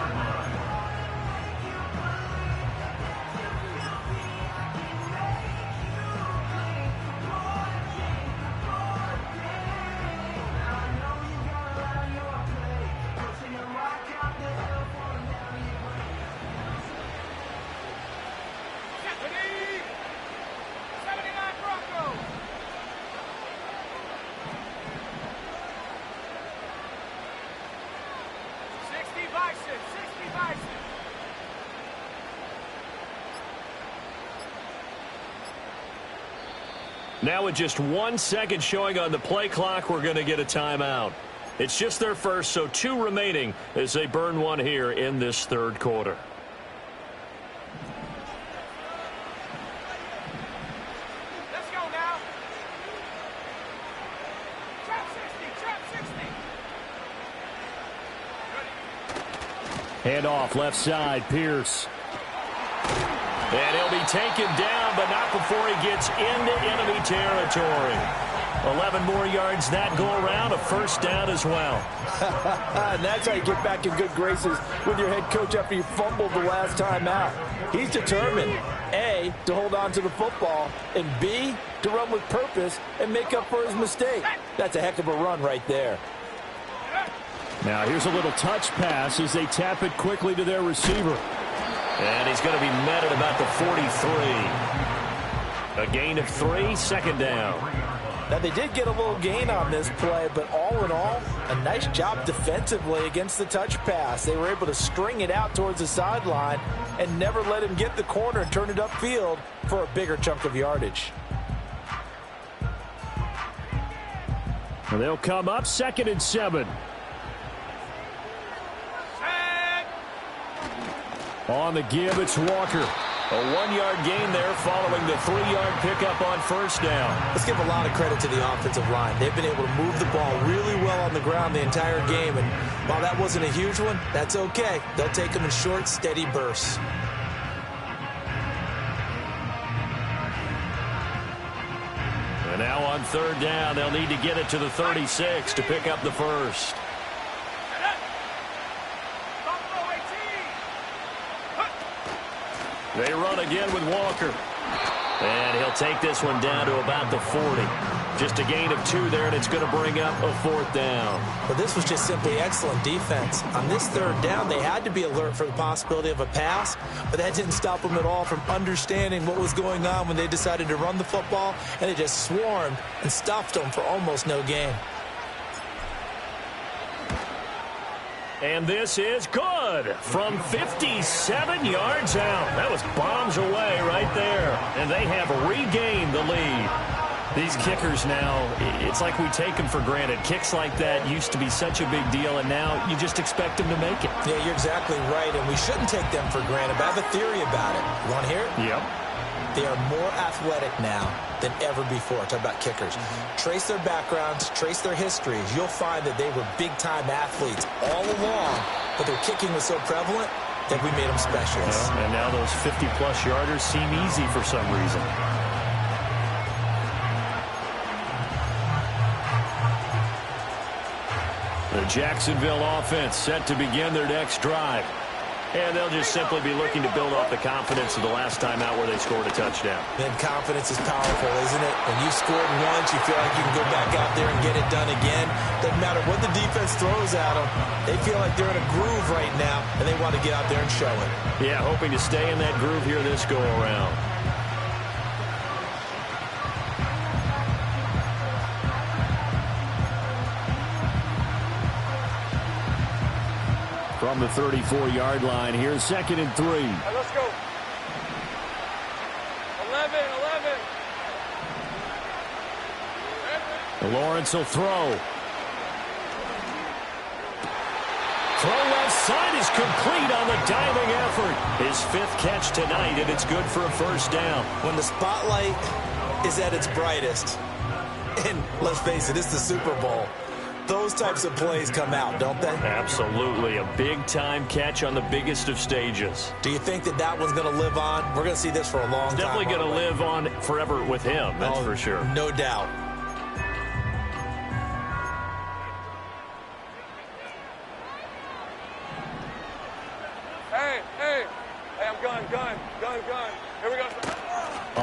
Now with just 1 second showing on the play clock, we're going to get a timeout. It's just their first, so 2 remaining as they burn 1 here in this 3rd quarter.
Let's go now. Trap 60.
Handoff left side, Pierce.
And he'll be taken down, but not before he gets into enemy territory. 11 more yards that go around, a 1st down as well.
And that's how you get back in good graces with your head coach after you fumbled the last time out. He's determined, A, to hold on to the football, and B, to run with purpose and make up for his mistake. That's a heck of a run right there.
Now here's a little touch pass as they tap it quickly to their receiver.
And he's going to be met at about the 43. A gain of 3, second down.
Now, they did get a little gain on this play, but all in all, a nice job defensively against the touch pass. They were able to string it out towards the sideline and never let him get the corner and turn it upfield for a bigger chunk of yardage.
And they'll come up 2nd and 7. On the give, it's Walker.
A 1-yard gain there following the 3-yard pickup on first down.
Let's give a lot of credit to the offensive line. They've been able to move the ball really well on the ground the entire game. And while that wasn't a huge one, that's okay. They'll take them in short, steady bursts.
And now on 3rd down, they'll need to get it to the 36 to pick up the first. They run again with Walker. And he'll take this one down to about the 40. Just a gain of 2 there, and it's going to bring up a 4th down.
Well, this was just simply excellent defense. On this 3rd down, they had to be alert for the possibility of a pass, but that didn't stop them at all from understanding what was going on when they decided to run the football, and they just swarmed and stuffed them for almost no gain.
And this is good from 57 yards out. That was bombs away right there. And they have regained the lead. These kickers now, it's like we take them for granted. Kicks like that used to be such a big deal, and now you just expect them to make it.
Yeah, you're exactly right, and we shouldn't take them for granted. But I have a theory about it. You want to hear it?
Yep.
They are more athletic now than ever before. Talk about kickers. Trace their backgrounds, trace their histories. You'll find that they were big-time athletes all along, but their kicking was so prevalent that we made them specialists.
And now those 50-plus yarders seem easy for some reason. The Jacksonville offense set to begin their next drive. And they'll just simply be looking to build off the confidence of the last time out where they scored a touchdown.
Then confidence is powerful, isn't it? When you've scored once, you feel like you can go back out there and get it done again. Doesn't matter what the defense throws at them. They feel like they're in a groove right now, and they want to get out there and show it.
Yeah, hoping to stay in that groove here this go-around.
From the 34-yard line, here's 2nd and 3.
Right, let's go. 11.
Lawrence will throw. Throw left side is complete on the diving effort. His 5th catch tonight, and it's good for a first down.
When the spotlight is at its brightest, and let's face it, it's the Super Bowl, those types of plays come out, don't they?
Absolutely. A big-time catch on the biggest of stages.
Do you think that that one's going to live on? We're going to see this for a long time.
Definitely going to live on forever with him, that's for sure.
No doubt.
Hey, I'm gun. Here we go.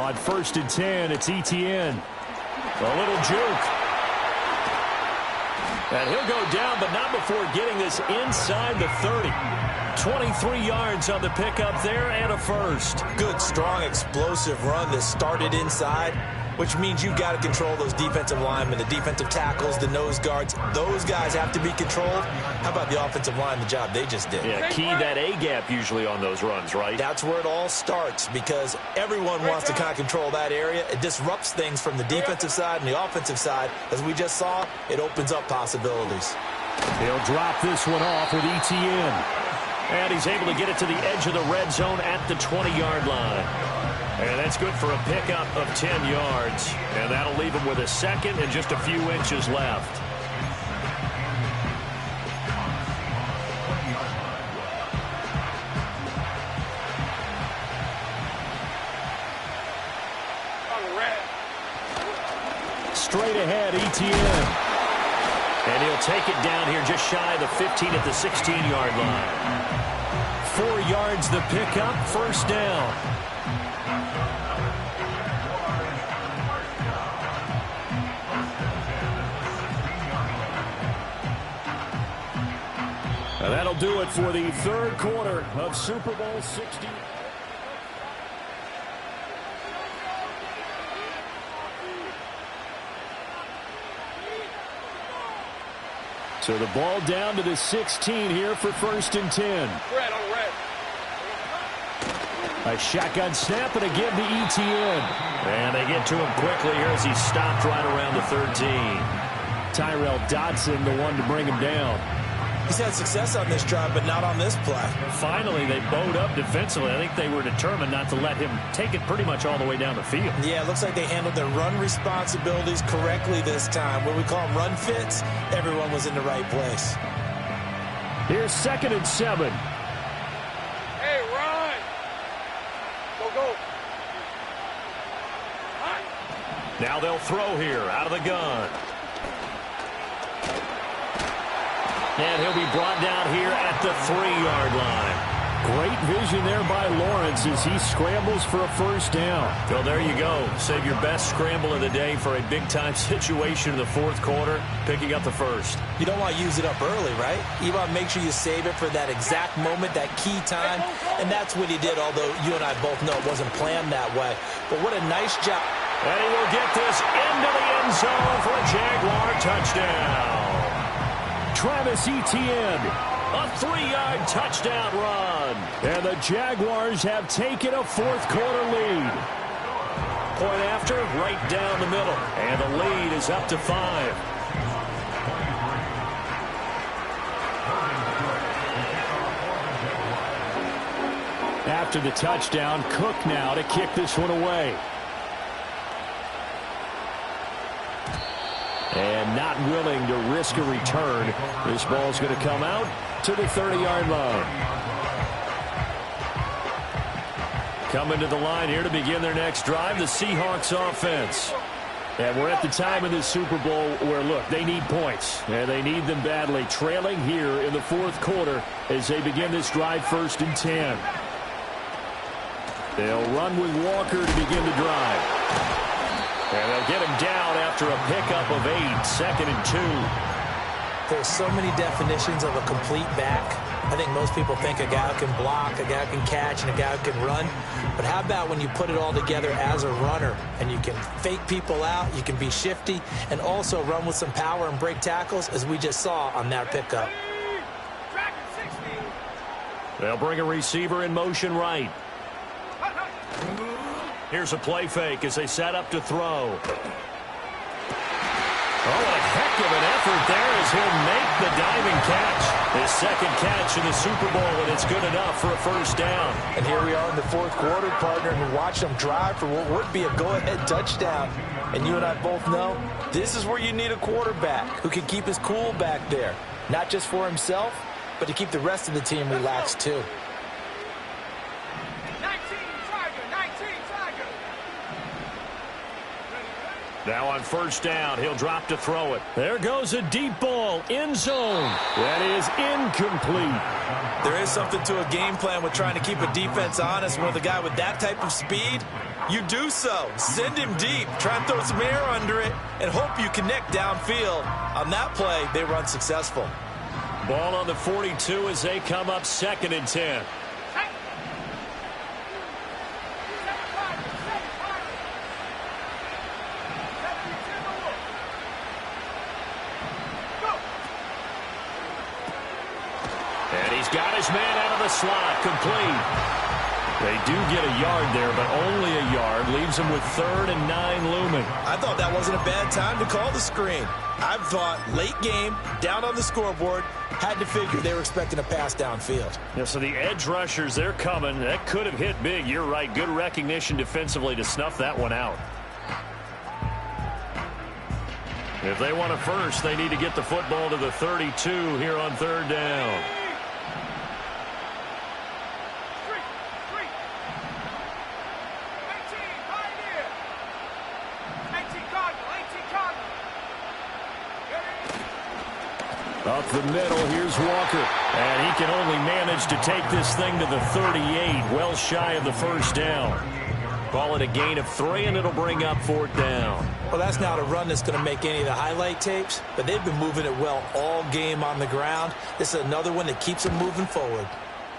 On 1st and 10, it's Etienne. A little juke. And he'll go down, but not before getting this inside the 30. 23 yards on the pickup there and a first.
Good, strong, explosive run that started inside, which means you've got to control those defensive linemen, the defensive tackles, the nose guards. Those guys have to be controlled. How about the offensive line, the job they just did?
Yeah, key that A-gap usually on those runs, right?
That's where it all starts because everyone wants to kind of control that area. It disrupts things from the defensive side and the offensive side. As we just saw, it opens up possibilities.
He'll drop this one off with Etienne.
And he's able to get it to the edge of the red zone at the 20-yard line. And that's good for a pickup of 10 yards. And that'll leave him with a 2nd and just a few inches left.
Straight ahead, Etienne.
And he'll take it down here just shy of the 15 at the 16-yard line.
4 yards the pickup, first down. And that'll do it for the third quarter of Super Bowl 60. So the ball down to the 16 here for 1st and 10.
Red on red.
A shotgun snap and again to ETN.
And they get to him quickly here as he stopped right around the 13.
Tyrell Dodson, the one to bring him down.
He's had success on this drive, but not on this play.
Finally, they bowed up defensively. I think they were determined not to let him take it pretty much all the way down the field.
Yeah, it looks like they handled their run responsibilities correctly this time. When we call them run fits, everyone was in the right place.
Here's 2nd and 7.
Hey, run. Go.
Now they'll throw here out of the gun. And he'll be brought down here at the 3-yard line.
Great vision there by Lawrence as he scrambles for a 1st down.
Well, there you go. Save your best scramble of the day for a big-time situation in the 4th quarter, picking up the 1st.
You don't want to use it up early, right? You want to make sure you save it for that exact moment, that key time, and that's what he did, although you and I both know it wasn't planned that way. But what a nice job.
And he will get this into the end zone for a Jaguar touchdown.
Travis Etienne.
A 3-yard touchdown run.
And the Jaguars have taken a 4th quarter lead.
Point after, right down the middle. And the lead is up to 5.
After the touchdown, Cook now to kick this one away. And not willing to risk a return. This ball's going to come out to the 30-yard line. Coming to the line here to begin their next drive, the Seahawks offense. And we're at the time in this Super Bowl where, look, they need points. And they need them badly. Trailing here in the 4th quarter as they begin this drive, 1st and 10. They'll run with Walker to begin the drive. And they'll get him down after a pickup of 8, 2nd and 2.
There's so many definitions of a complete back. I think most people think a guy who can block, a guy who can catch, and a guy who can run. But how about when you put it all together as a runner and you can fake people out, you can be shifty, and also run with some power and break tackles, as we just saw on that pickup.
They'll bring a receiver in motion right. Here's a play fake as they set up to throw. Oh, what a heck of an effort there as he'll make the diving catch. His 2nd catch in the Super Bowl, and it's good enough for a 1st down.
And here we are in the 4th quarter, partner, and watch them drive for what would be a go-ahead touchdown. And you and I both know this is where you need a quarterback who can keep his cool back there. Not just for himself, but to keep the rest of the team relaxed too.
Now on 1st down, he'll drop to throw it.
There goes a deep ball, end zone. That is incomplete.
There is something to a game plan with trying to keep a defense honest. With a guy with that type of speed, you do so. Send him deep, try and throw some air under it, and hope you connect downfield. On that play, they run successful.
Ball on the 42 as they come up 2nd and 10. And he's got his man out of the slot, complete. They do get a yard there, but only a yard. Leaves them with 3rd and 9 looming.
I thought that wasn't a bad time to call the screen. I thought late game, down on the scoreboard, had to figure they were expecting a pass downfield.
Yeah, so the edge rushers, they're coming. That could have hit big. You're right. Good recognition defensively to snuff that one out. If they want a 1st, they need to get the football to the 32 here on 3rd down.
Up the middle, here's Walker.
And he can only manage to take this thing to the 38, well shy of the 1st down. Call it a gain of 3, and it'll bring up 4th down.
Well, that's not a run that's going to make any of the highlight tapes, but they've been moving it well all game on the ground. This is another one that keeps them moving forward.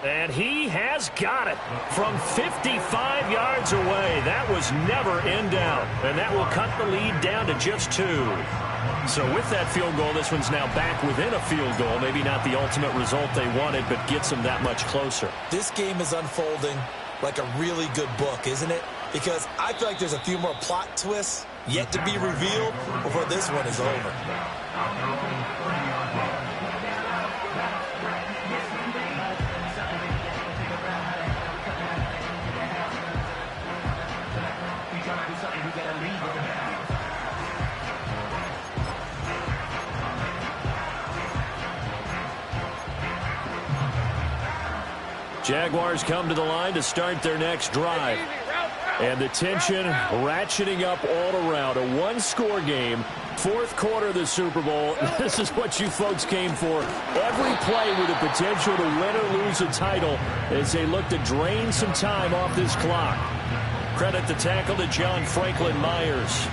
And he has got it from 55 yards away. That was never in doubt, and that will cut the lead down to just 2. So with that field goal, this one's now back within a field goal. Maybe not the ultimate result they wanted, but gets them that much closer.
This game is unfolding like a really good book, isn't it? Because I feel like there's a few more plot twists yet to be revealed before this one is over.
Jaguars come to the line to start their next drive. And the tension ratcheting up all around. A one-score game, 4th quarter of the Super Bowl. This is what you folks came for. Every play with the potential to win or lose a title as they look to drain some time off this clock. Credit the tackle to John Franklin Myers.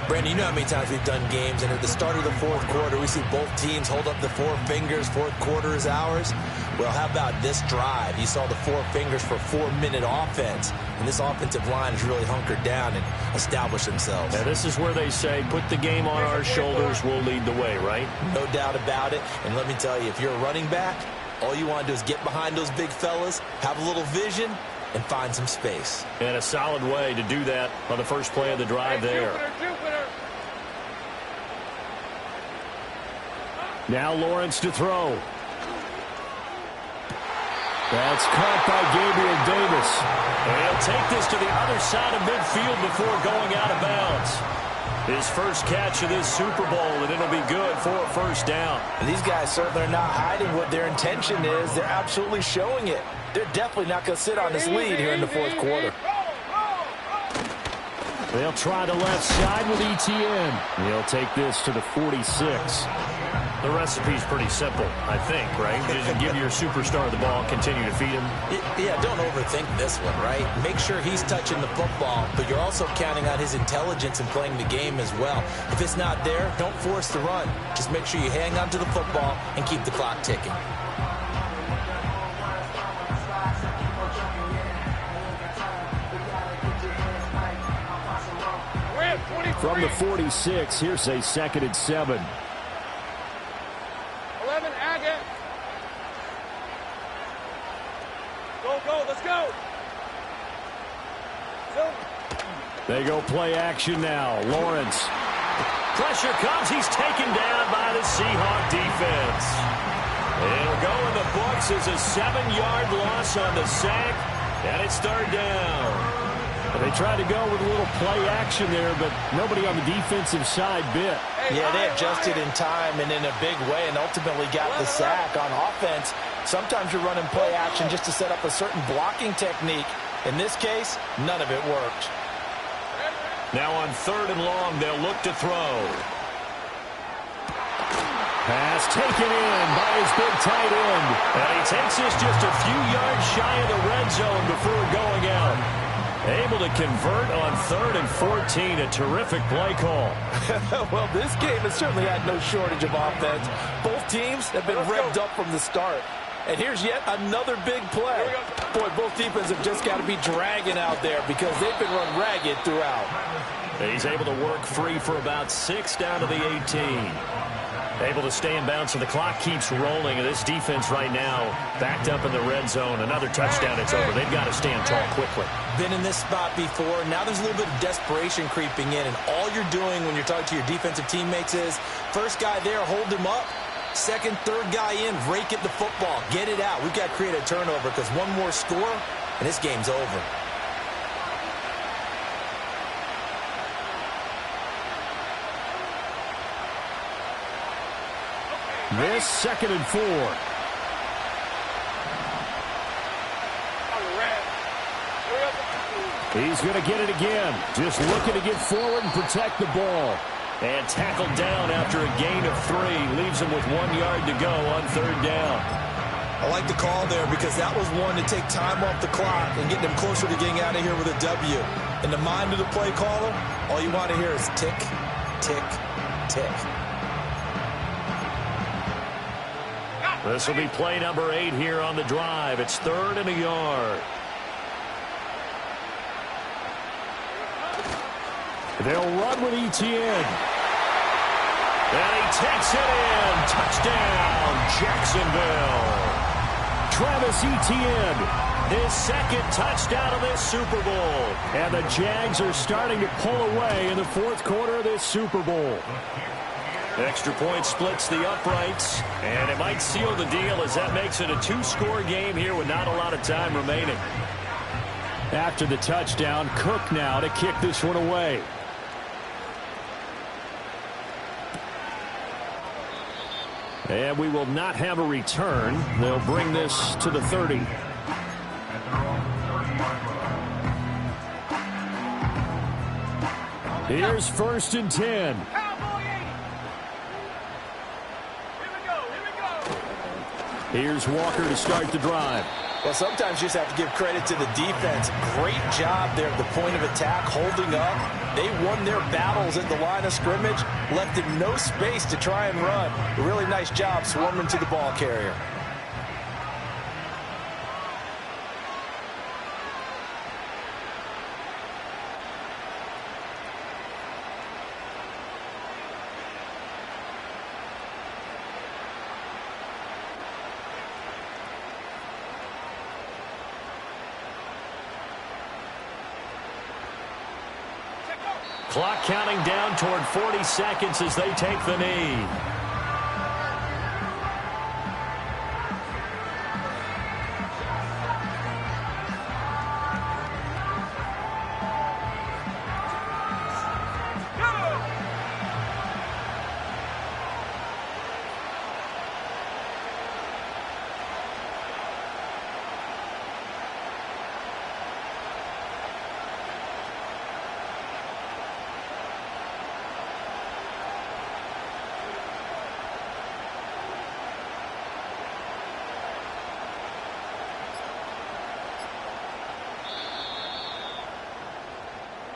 Brandon, you know how many times we've done games, and at the start of the 4th quarter, we see both teams hold up the 4 fingers, 4th quarter is ours. Well, how about this drive? You saw the 4 fingers for 4-minute offense, and this offensive line has really hunkered down and established themselves.
Now, this is where they say, put the game on our shoulders, we'll lead the way, right?
No doubt about it, and let me tell you, if you're a running back, all you want to do is get behind those big fellas, have a little vision, and find some space.
And a solid way to do that on the first play of the drive there.
Now Lawrence to throw. That's caught by Gabriel Davis.
And he'll take this to the other side of midfield before going out of bounds. His first catch of this Super Bowl, and it'll be good for a 1st down.
And these guys certainly are not hiding what their intention is. They're absolutely showing it. They're definitely not going to sit on this lead here in the 4th quarter.
They'll try the left side with ETN. He'll take this to the 46.
The recipe's pretty simple, I think, right? Just give your superstar the ball, continue to feed him.
Yeah, don't overthink this one, right? Make sure he's touching the football, but you're also counting on his intelligence in playing the game as well. If it's not there, don't force the run. Just make sure you hang on to the football and keep the clock ticking.
From the 46, here's a 2nd and 7.
11, Agate. Go, let's go.
They go play action now. Lawrence.
Pressure comes. He's taken down by the Seahawk defense. It'll go in the books as a 7-yard loss on the sack, and it's 3rd down.
They tried to go with a little play action there, but nobody on the defensive side bit.
Yeah, they adjusted in time and in a big way and ultimately got the sack. On offense, sometimes you're running play action just to set up a certain blocking technique. In this case, none of it worked.
Now on 3rd and long, they'll look to throw.
Pass taken in by his big tight end.
And he takes this just a few yards shy of the red zone before going out. Able to convert on 3rd and 14. A terrific play call.
Well, this game has certainly had no shortage of offense. Both teams have been revved up from the start. And here's yet another big play. Boy, both defenses have just got to be dragging out there because they've been run ragged throughout.
He's able to work free for about 6 down to the 18. Able to stay in bounds, so the clock keeps rolling. And this defense right now backed up in the red zone. Another touchdown, it's over. They've got to stand tall quickly.
Been in this spot before. Now there's a little bit of desperation creeping in, and all you're doing when you're talking to your defensive teammates is, first guy there, hold him up. Second, third guy in, rake at the football. Get it out. We've got to create a turnover because one more score, and this game's over.
This 2nd and 4. He's going to get it again. Just looking to get forward and protect the ball.
And tackled down after a gain of 3. Leaves him with 1 yard to go on 3rd down.
I like the call there because that was one to take time off the clock and get them closer to getting out of here with a W. In the mind of the play caller, all you want to hear is tick, tick, tick.
This will be play number 8 here on the drive. It's 3rd and a yard. They'll run with Etienne. And he takes it in. Touchdown, Jacksonville. Travis Etienne, his 2nd touchdown of this Super Bowl. And the Jags are starting to pull away in the 4th quarter of this Super Bowl.
Extra point splits the uprights, and it might seal the deal as that makes it a 2-score game here with not a lot of time remaining.
After the touchdown, Cook now to kick this one away. And we will not have a return. They'll bring this to the 30. Here's 1st and 10. Here's Walker to start the drive.
Well, sometimes you just have to give credit to the defense. Great job there at the point of attack, holding up. They won their battles at the line of scrimmage, left him no space to try and run. A really nice job swarming to the ball carrier.
Clock counting down toward 40 seconds as they take the knee.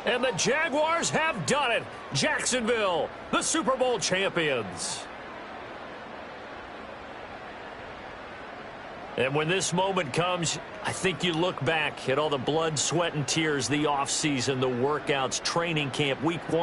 And the Jaguars have done it. Jacksonville, the Super Bowl champions. And when this moment comes, I think you look back at all the blood, sweat, and tears, the offseason, the workouts, training camp, week 1.